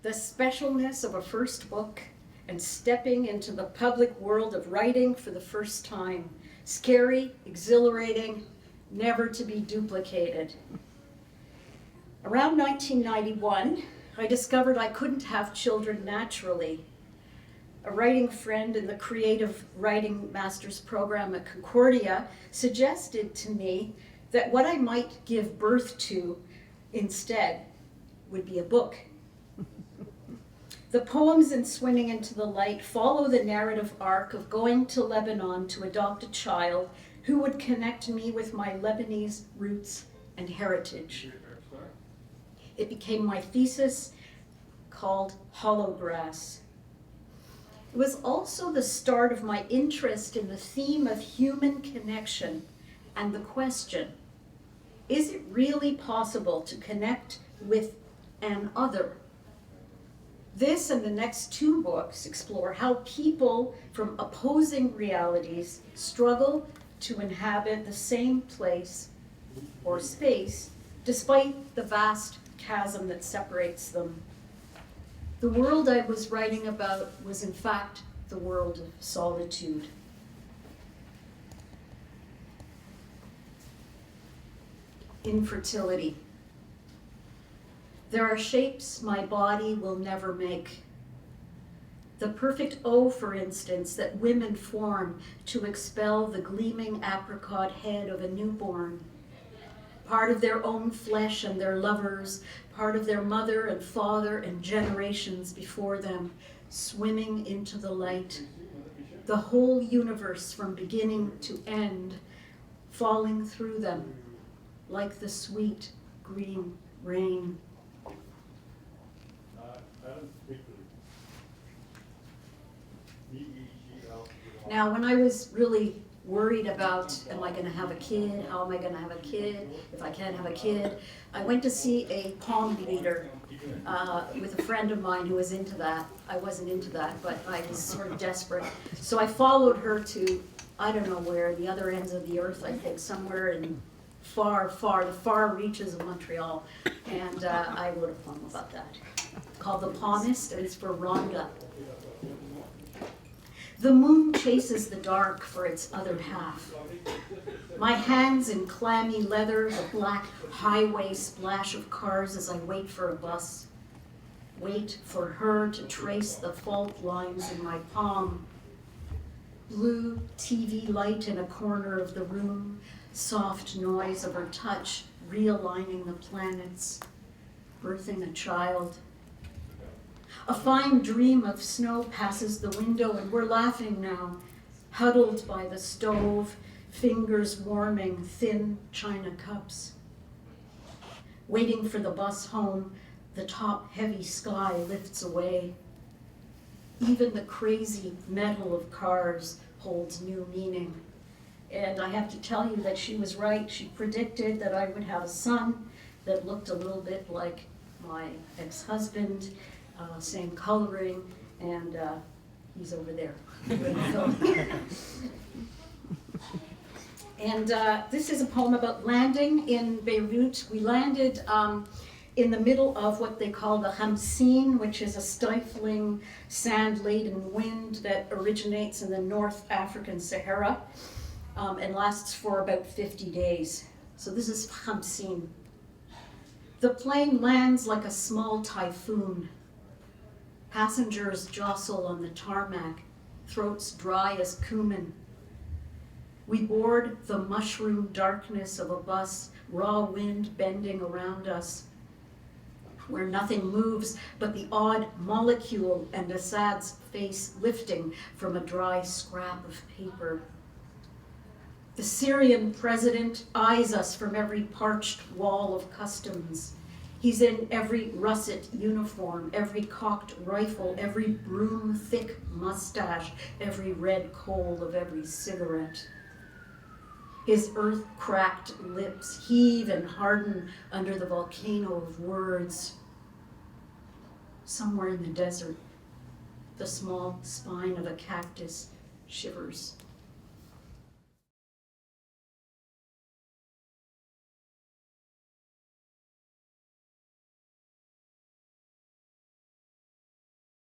the specialness of a first book and stepping into the public world of writing for the first time. Scary, exhilarating, never to be duplicated. Around 1991, I discovered I couldn't have children naturally. A writing friend in the creative writing master's program at Concordia suggested to me that what I might give birth to instead would be a book. The poems in Swimming into the Light follow the narrative arc of going to Lebanon to adopt a child who would connect me with my Lebanese roots and heritage. It became my thesis called Hollow Grass. It was also the start of my interest in the theme of human connection and the question, is it really possible to connect with an other? This and the next two books explore how people from opposing realities struggle to inhabit the same place or space despite the vast chasm that separates them. The world I was writing about was in fact the world of solitude. Infertility. There are shapes my body will never make. The perfect O, for instance, that women form to expel the gleaming apricot head of a newborn. Part of their own flesh and their lovers, part of their mother and father and generations before them, swimming into the light. The whole universe from beginning to end, falling through them like the sweet green rain. Now, when I was really worried about, am I going to have a kid? How am I going to have a kid? If I can't have a kid, I went to see a palm reader with a friend of mine who was into that. I wasn't into that, but I was sort of desperate. So I followed her to, I don't know where, the other ends of the earth, I think, somewhere in the far reaches of Montreal. And I wrote a poem about that called The Palmist, and it's for Rhonda. The moon chases the dark for its other half. My hands in clammy leather, the black highway splash of cars as I wait for a bus. Wait for her to trace the fault lines in my palm. Blue TV light in a corner of the room, soft noise of her touch, realigning the planets, birthing a child. A fine dream of snow passes the window and we're laughing now, huddled by the stove, fingers warming thin china cups. Waiting for the bus home, the top heavy sky lifts away. Even the crazy metal of cars holds new meaning. And I have to tell you that she was right. She predicted that I would have a son that looked a little bit like my ex-husband, same coloring, and he's over there. And this is a poem about landing in Beirut. We landed in the middle of what they call the Hamseen, which is a stifling, sand-laden wind that originates in the North African Sahara and lasts for about 50 days. So this is Hamseen. The plane lands like a small typhoon. Passengers jostle on the tarmac, throats dry as cumin. We board the mushroom darkness of a bus, raw wind bending around us, where nothing moves but the odd molecule and Assad's face lifting from a dry scrap of paper. The Syrian president eyes us from every parched wall of customs. He's in every russet uniform, every cocked rifle, every broom-thick mustache, every red coal of every cigarette. His earth-cracked lips heave and harden under the volcano of words. Somewhere in the desert, the small spine of a cactus shivers.